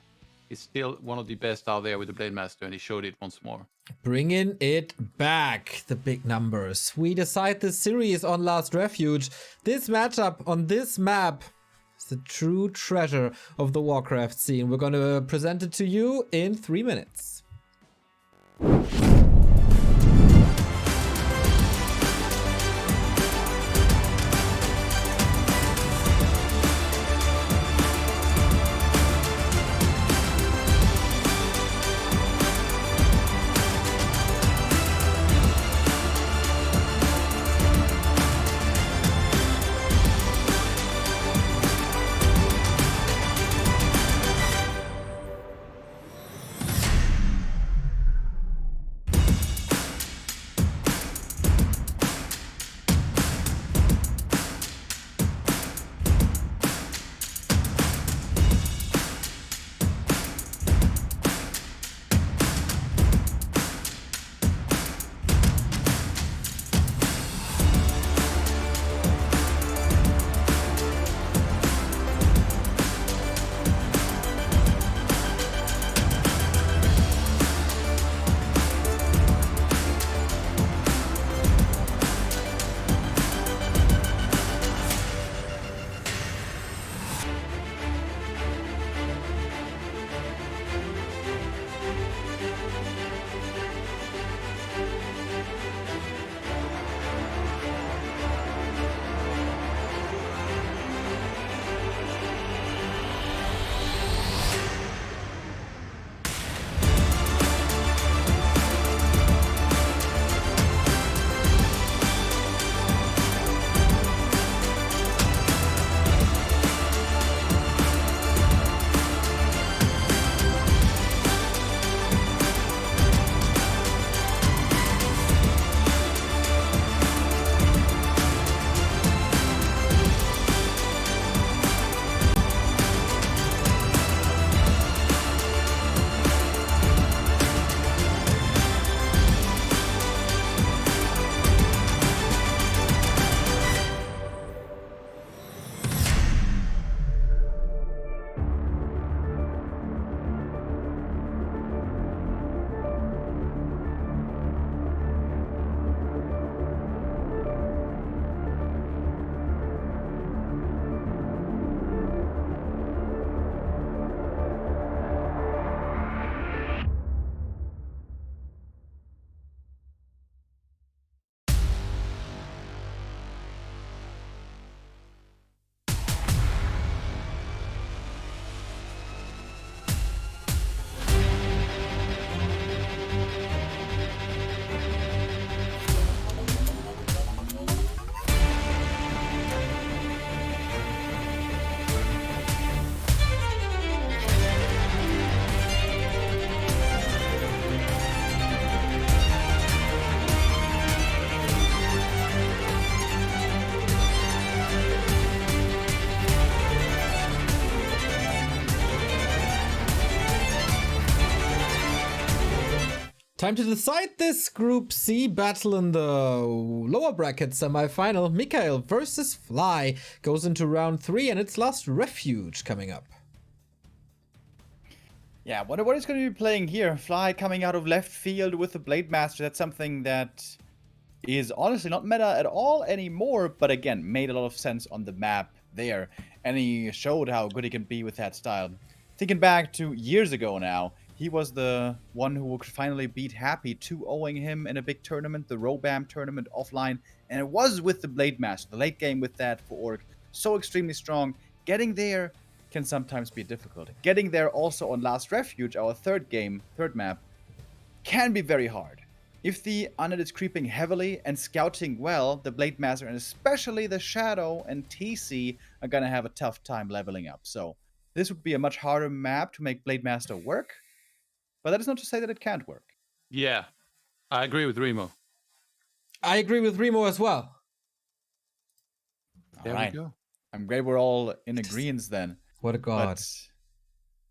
is still one of the best out there with the Blade Master, and he showed it once more. Bringing it back, the big numbers. We decide this series on Last Refuge. This matchup on this map It's the true treasure of the WarCraft scene. We're going to present it to you in 3 minutes. Time to decide this Group C battle in the lower bracket semi-final. MichaeL versus Fly goes into round 3 and it's Last Refuge coming up. Yeah, what is going to be playing here? Fly coming out of left field with the Blade Master. That's something that is honestly not meta at all anymore, but again, made a lot of sense on the map there. And he showed how good he can be with that style. Thinking back to years ago now, he was the one who could finally beat Happy 2-0ing him in a big tournament, the Robam tournament offline. And it was with the Blade Master, the late game with that for Orc. So extremely strong. Getting there can sometimes be difficult. Getting there also on Last Refuge, our third map, can be very hard. If the Undead is creeping heavily and scouting well, the Blade Master and especially the Shadow and TC are gonna have a tough time leveling up. So this would be a much harder map to make Blade Master work. But that is not to say that it can't work. Yeah, I agree with Remo. I agree with Remo as well. There we go. I'm glad we're all in agreement then. What a god. But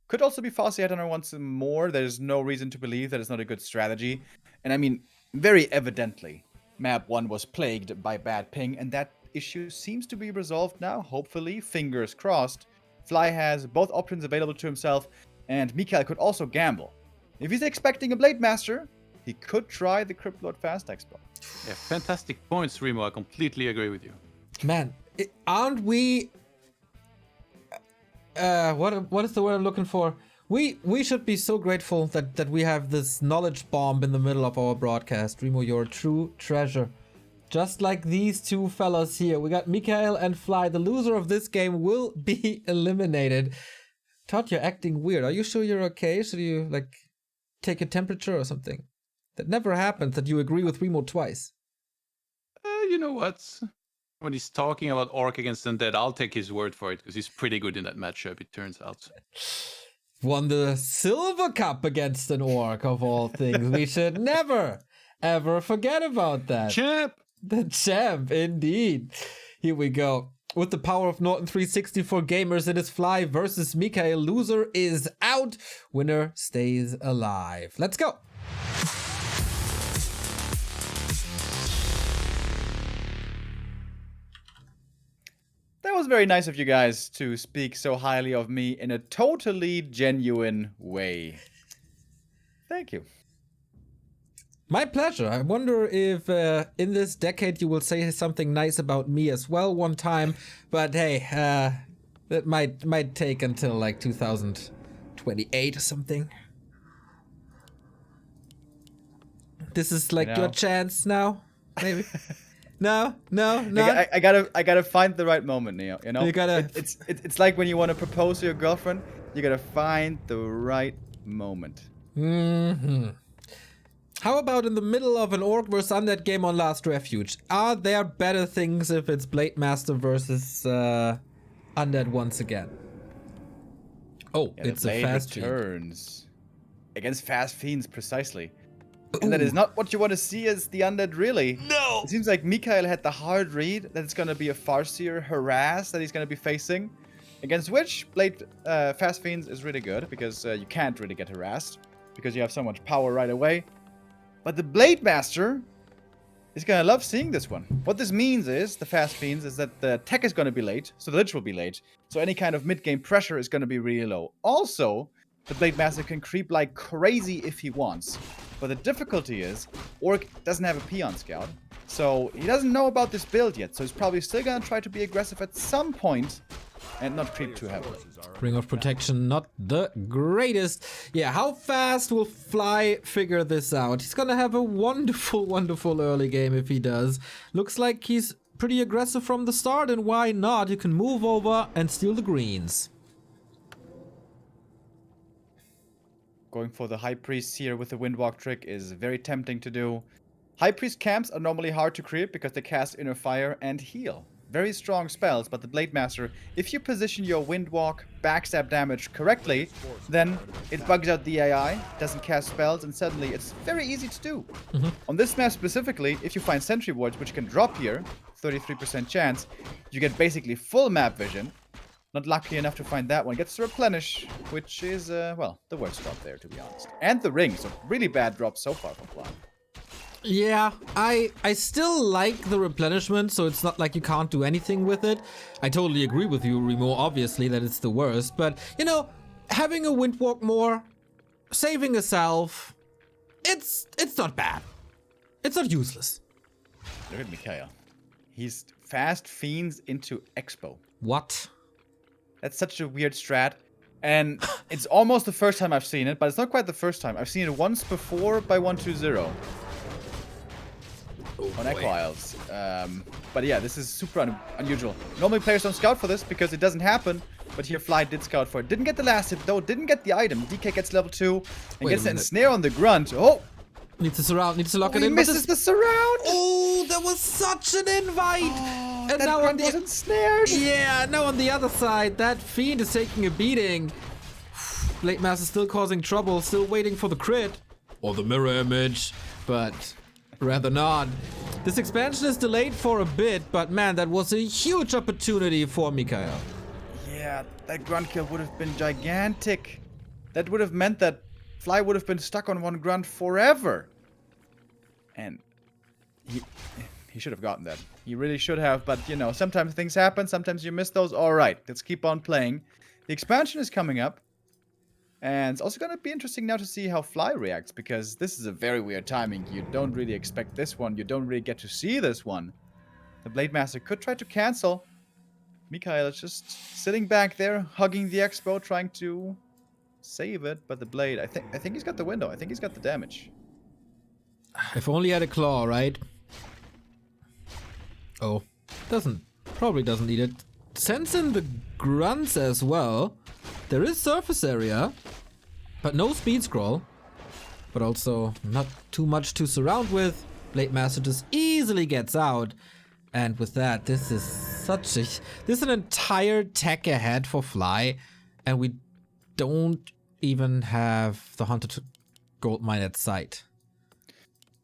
could also be Fossi Headhunter once more. There's no reason to believe that it's not a good strategy. And I mean, very evidently, map 1 was plagued by bad ping, and that issue seems to be resolved now, hopefully. Fingers crossed. Fly has both options available to himself, and MichaeL could also gamble. If he's expecting a Blade Master, he could try the Cryptlord Fast Expo. Yeah, fantastic points, Remo. I completely agree with you. Man, aren't we what is the word I'm looking for? We should be so grateful that we have this knowledge bomb in the middle of our broadcast. Remo, you're a true treasure. Just like these two fellas here. We got MichaeL and Fly. The loser of this game will be eliminated. Todd, you're acting weird. Are you sure you're okay? Should you, like, take a temperature or something? That never happens, that you agree with Remo twice. You know what? When he's talking about Orc against Undead, I'll take his word for it, because he's pretty good in that matchup, it turns out. Won the Silver Cup against an Orc, of all things. We should never, ever forget about that. Champ! The champ, indeed. Here we go. With the power of Norton 360 for gamers, it is Fly versus MichaeL. Loser is out. Winner stays alive. Let's go. That was very nice of you guys to speak so highly of me in a totally genuine way. Thank you. My pleasure. I wonder if in this decade you will say something nice about me as well one time. But hey, that might take until like 2028 or something. This is like your chance now, maybe. No. I gotta find the right moment, Neo. You know, You gotta. it's like when you want to propose to your girlfriend, you gotta find the right moment. Mm-hmm. How about in the middle of an Orc vs Undead game on Last Refuge? Are there better things if it's Blade Master versus Undead once again? Oh, Yeah, it's a fast fiend. returns against fast fiends precisely. And that is not what you want to see as the Undead, really. No! It seems like MichaeL had the hard read that it's going to be a Farseer harass that he's going to be facing. Against which Blade Fast Fiends is really good, because you can't really get harassed, because you have so much power right away. But the Blade Master is going to love seeing this one. What this means is, the Fast Fiends, is that the tech is going to be late, so the Lich will be late. So any kind of mid-game pressure is going to be really low. Also, the Blade Master can creep like crazy if he wants. But the difficulty is, Orc doesn't have a Peon Scout, so he doesn't know about this build yet, so he's probably still gonna try to be aggressive at some point, and not creep too heavily. Ring of Protection, not the greatest. Yeah, how fast will Fly figure this out? He's gonna have a wonderful, wonderful early game if he does. Looks like he's pretty aggressive from the start, and why not? You can move over and steal the greens. Going for the High Priest here with the Windwalk trick is very tempting to do. High Priest camps are normally hard to creep because they cast Inner Fire and heal. Very strong spells, but the Blade Master, if you position your Windwalk backstab damage correctly, then it bugs out the AI, doesn't cast spells, and suddenly it's very easy to do. On this map specifically, if you find Sentry Wards, which can drop here, 33% chance, you get basically full map vision. Not lucky enough to find that one. Gets to replenish, which is, well, the worst drop there, to be honest. And the ring, so really bad drop so far from Fly. Yeah, I still like the replenishment, so it's not like you can't do anything with it. I totally agree with you, Remo, obviously, that it's the worst. But, you know, having a Windwalk more, saving a self, it's not bad. It's not useless. Look at MichaeL. He's fast fiends into Expo. What? That's such a weird strat. And it's almost the first time I've seen it, but it's not quite the first time. I've seen it once before by 120 on Echo Isles. But yeah, this is super unusual. Normally players don't scout for this because it doesn't happen. But here Fly did scout for it. Didn't get the last hit though, didn't get the item. DK gets level 2 and gets the ensnare on the grunt. Oh! Needs to surround, needs to lock it He in. misses the surround! Oh, that was such an invite! Oh, and that now grunt was ensnared! Yeah, now on the other side, that fiend is taking a beating. Blade Master still causing trouble, still waiting for the crit. Or the mirror image, but rather not. This expansion is delayed for a bit, but man, that was a huge opportunity for MichaeL. Yeah, that grunt kill would have been gigantic. That would have meant that Fly would have been stuck on one grunt forever. And he should have gotten that. He really should have, but you know, sometimes things happen, sometimes you miss those. Alright, let's keep on playing. The expansion is coming up. And it's also going to be interesting now to see how Fly reacts, because this is a very weird timing. You don't really expect this one. You don't really get to see this one. The Blade Master could try to cancel. MichaeL is just sitting back there, hugging the Expo, trying to save it. But the blade, I think he's got the window. I think he's got the damage. If only had a claw, right? Oh, probably doesn't need it. Sends in the grunts as well. There is surface area, but no speed scroll. But also not too much to surround with. Blade Master just easily gets out. And with that, this is an entire tech ahead for Fly. And we don't even have the Haunted Gold Mine at sight.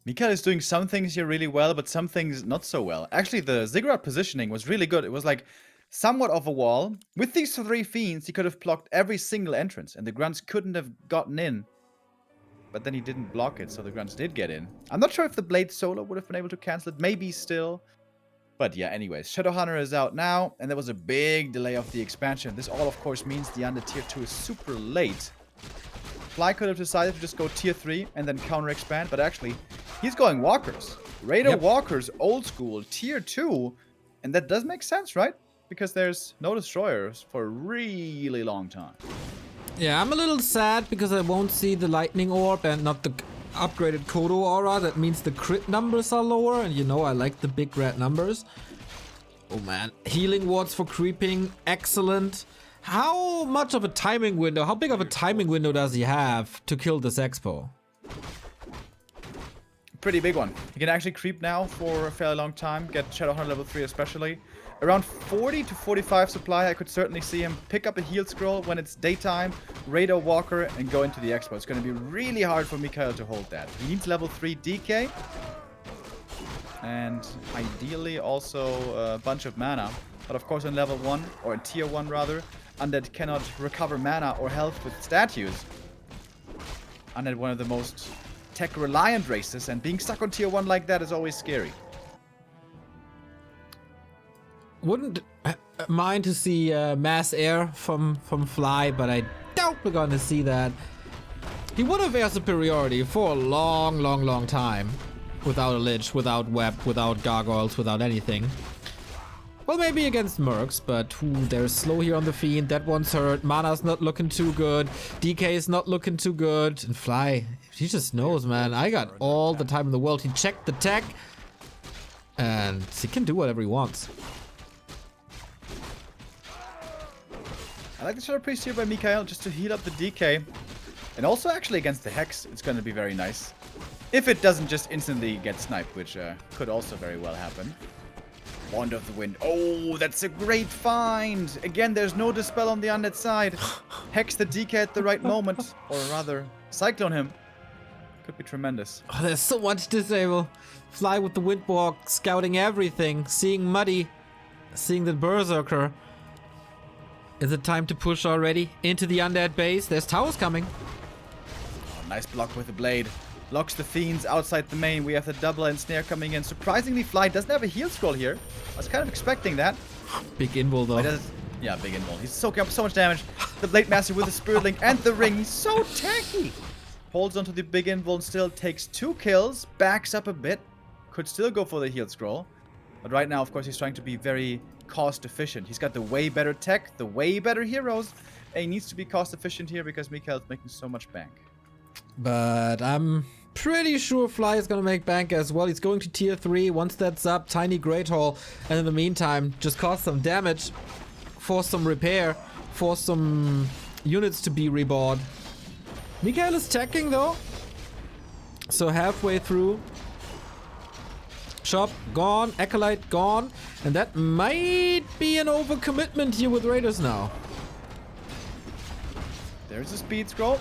MichaeL is doing some things here really well, but some things not so well. Actually, the ziggurat positioning was really good. It was like somewhat of a wall. With these 3 fiends, he could have blocked every single entrance, and the grunts couldn't have gotten in. But then he didn't block it, so the grunts did get in. I'm not sure if the blade solo would have been able to cancel it. Maybe still. But yeah, anyways, Shadowhunter is out now, and there was a big delay of the expansion. This all, of course, means the under tier 2 is super late. Fly could have decided to just go tier 3 and then counter expand, but actually, he's going walkers. Raider walkers, old school, tier 2. And that does make sense, right? Because there's no destroyers for a really long time. Yeah, I'm a little sad because I won't see the lightning orb and not the upgraded Kodo aura. That means the crit numbers are lower, and you know I like the big red numbers. Oh man, healing wards for creeping, excellent. How much of a timing window, how big of a timing window does he have to kill this Expo? Pretty big one. He can actually creep now for a fairly long time, get Shadowhunter level 3 especially. Around 40 to 45 supply, I could certainly see him pick up a heal scroll when it's daytime, Raider Walker, and go into the Expo. It's going to be really hard for MichaeL to hold that. He needs level 3 DK. And ideally also a bunch of mana. But of course on level 1, or in tier 1 rather, Undead cannot recover mana or health with statues. Undead one of the most tech-reliant races, and being stuck on tier 1 like that is always scary. Wouldn't mind to see mass air from Fly, but I doubt we're gonna see that. He would have air superiority for a long time. Without a Lich, without Web, without Gargoyles, without anything. Well, maybe against Mercs, but they're slow here on the Fiend. That one's hurt. Mana's not looking too good. DK is not looking too good. And Fly, he just knows, man. I got all the time in the world. He checked the tech. And he can do whatever he wants. I like the Shadow Priest here by MichaeL just to heal up the DK. And also actually against the Hex, it's going to be very nice. If it doesn't just instantly get sniped, which could also very well happen. Wand of the Wind. Oh, that's a great find. Again, there's no Dispel on the Undead side. Hex the DK at the right moment. Or rather, Cyclone him. Could be tremendous. Oh, there's so much disable. Fly with the Windwalk, scouting everything. Seeing Muddy. Seeing the Berserker. Is it time to push already? Into the Undead base. There's towers coming. Oh, nice block with the blade. Locks the Fiends outside the main. We have the double and snare coming in. Surprisingly, Fly doesn't have a heal scroll here. I was kind of expecting that. Big invul though. Yeah, big invul. He's soaking up so much damage. The Blade Master with the Spirit Link and the ring. He's so tanky. Holds onto the big invul and still takes 2 kills. Backs up a bit. Could still go for the heal scroll. But right now, of course, he's trying to be very cost efficient. He's got the way better tech, the way better heroes. And he needs to be cost efficient here because MichaeL is making so much bank. But I'm pretty sure Fly is gonna make bank as well. He's going to tier 3. Once that's up, tiny Great Hall. And in the meantime, just cause some damage. Force some repair. Force some units to be rebought. MichaeL is teching though. So halfway through. Shop gone. Acolyte gone. And that might be an overcommitment here with Raiders now. There's a speed scroll.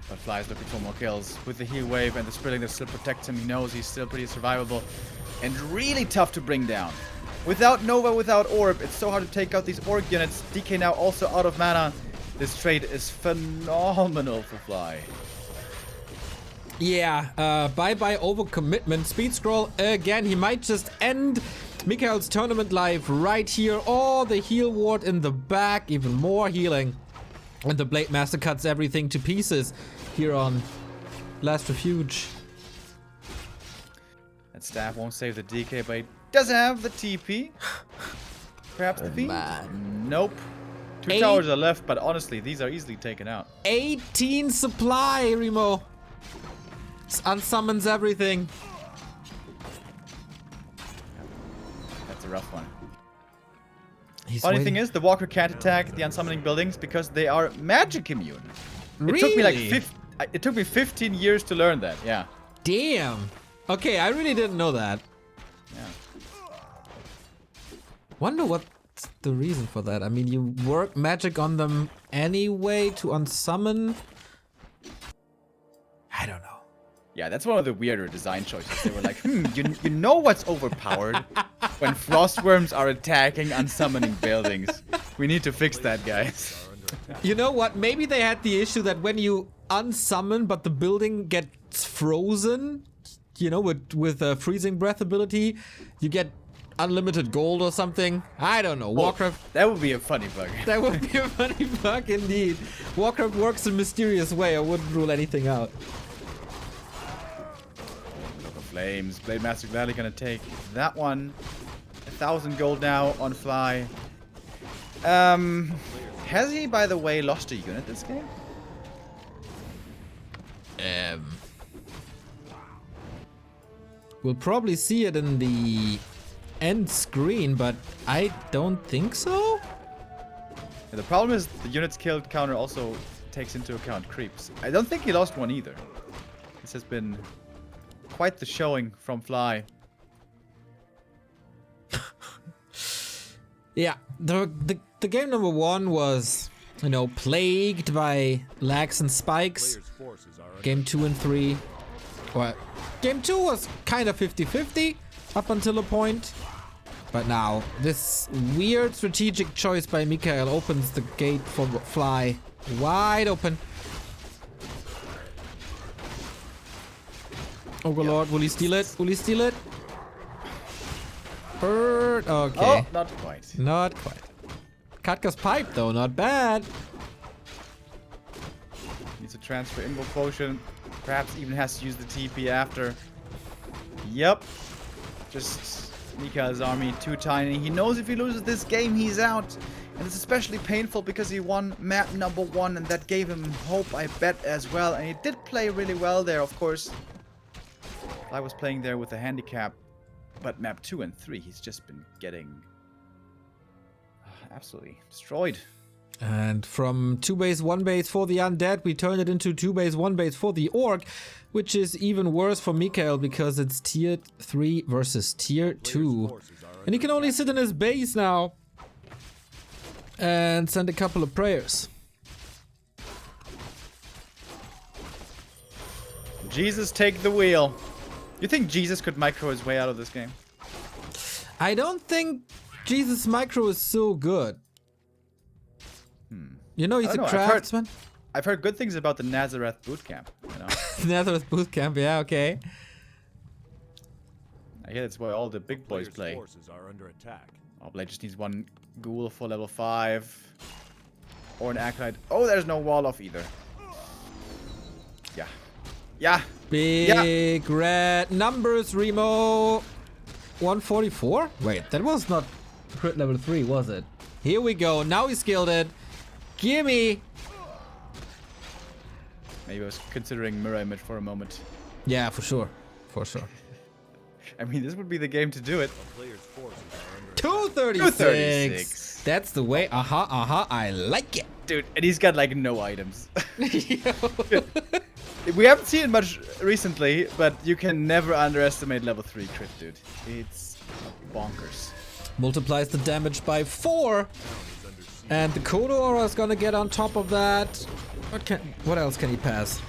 But Fly is looking for more kills. With the heal wave and the Sprilling that still protects him, he knows he's still pretty survivable. And really tough to bring down. Without Nova, without Orb, it's so hard to take out these Orc units. DK now also out of mana. This trade is phenomenal for Fly. Yeah, bye-bye overcommitment. Speed scroll again. He might just end MichaeL's tournament life right here. Oh, the heal ward in the back. Even more healing. And the Blade Master cuts everything to pieces here on Last Refuge. That staff won't save the DK, but he does have the TP. Perhaps the Fiend? Man. Nope. Two towers are left, but honestly, these are easily taken out. 18 supply, Remo. Unsummons everything. That's a rough one. He's Funny waiting. thing is, the Walker can't attack the unsummoning buildings because they are magic immune. Really? It took me 15 years to learn that. Yeah. Damn. Okay, I really didn't know that. Yeah. Wonder what's the reason for that. I mean, you work magic on them anyway to unsummon. I don't know. Yeah, that's one of the weirder design choices. They were like, you know what's overpowered? When frostworms are attacking unsummoning buildings. We need to fix that, guys. You know what? Maybe they had the issue that when you unsummon, but the building gets frozen, you know, with a freezing breath ability, you get unlimited gold or something. I don't know. Warcraft. That would be a funny bug. That would be a funny bug indeed. Warcraft works in a mysterious way. I wouldn't rule anything out. Flames. Blade Master gladly gonna take that one. 1,000 gold now on Fly. Has he, by the way, lost a unit this game? We'll probably see it in the end screen, but I don't think so. Yeah, the problem is the units killed counter also takes into account creeps. I don't think he lost one either. This has been quite the showing from Fly. Yeah, the game number one was, you know, plagued by lags and spikes. Game 2 and 3. Well, game 2 was kind of 50-50 up until a point. But now, this weird strategic choice by MichaeL opens the gate for Fly wide open. Overlord, will he steal it? Will he steal it? Bird. Okay. Oh, not quite. Not quite. Katka's pipe, though, not bad. Needs a transfer invo quotient. Perhaps even has to use the TP after. Yep. Just MichaeL's army too tiny. He knows if he loses this game, he's out. And it's especially painful because he won map number 1, and that gave him hope, I bet, as well. And he did play really well there, of course. I was playing there with a handicap. But map 2 and 3, he's just been getting absolutely destroyed. And from 2 base, 1 base for the undead, we turned it into 2 base, 1 base for the orc, which is even worse for MichaeL because it's tier 3 versus tier 2. And he can only sit in his base now and send a couple of prayers. Jesus, take the wheel. You think Jesus could micro his way out of this game? I don't think Jesus micro is so good. You know, he's a craftsman. I've heard good things about the Nazareth bootcamp. You know? Nazareth bootcamp, yeah, okay. I hear that's where all the big boys play. Oh, Blade just needs one ghoul for level 5. Or an acolyte. Oh, there's no wall off either. Yeah. Yeah. Big red numbers, Remo. 144? Wait, that was not crit level 3, was it? Here we go. Now he skilled it. Gimme. Maybe I was considering mirror image for a moment. Yeah, for sure. For sure. I mean, this would be the game to do it. 236. 236. That's the way. I like it. Dude, and he's got like no items. We haven't seen it much recently, but you can never underestimate level 3 crit, dude. It's bonkers. Multiplies the damage by 4. And the Kodo Aura is gonna get on top of that. What else can he pass?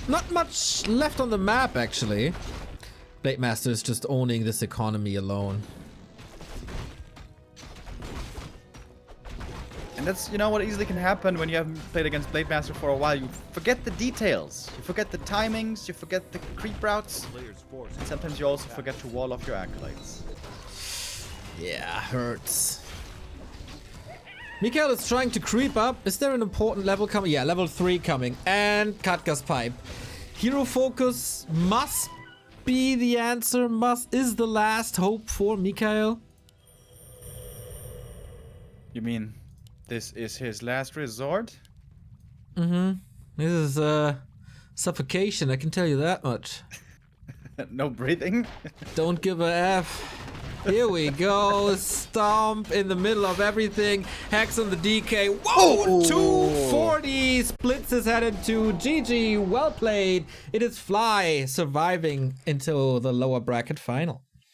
Not much left on the map, actually. Blade Master is just owning this economy alone. And that's, you know, what easily can happen when you haven't played against Blade Master for a while. You forget the details. You forget the timings. You forget the creep routes. And sometimes you also forget to wall off your acolytes. Yeah, hurts. MichaeL is trying to creep up. Is there an important level coming? Yeah, level 3 coming. And Katka's pipe. Hero focus must be the answer. Is the last hope for MichaeL. You mean this is his last resort? This is suffocation, I can tell you that much. No breathing? Don't give a F. Here we go. Stomp in the middle of everything. Hacks on the DK. Whoa! 240 splits his head into GG. Well played. It is Fly surviving into the lower bracket final.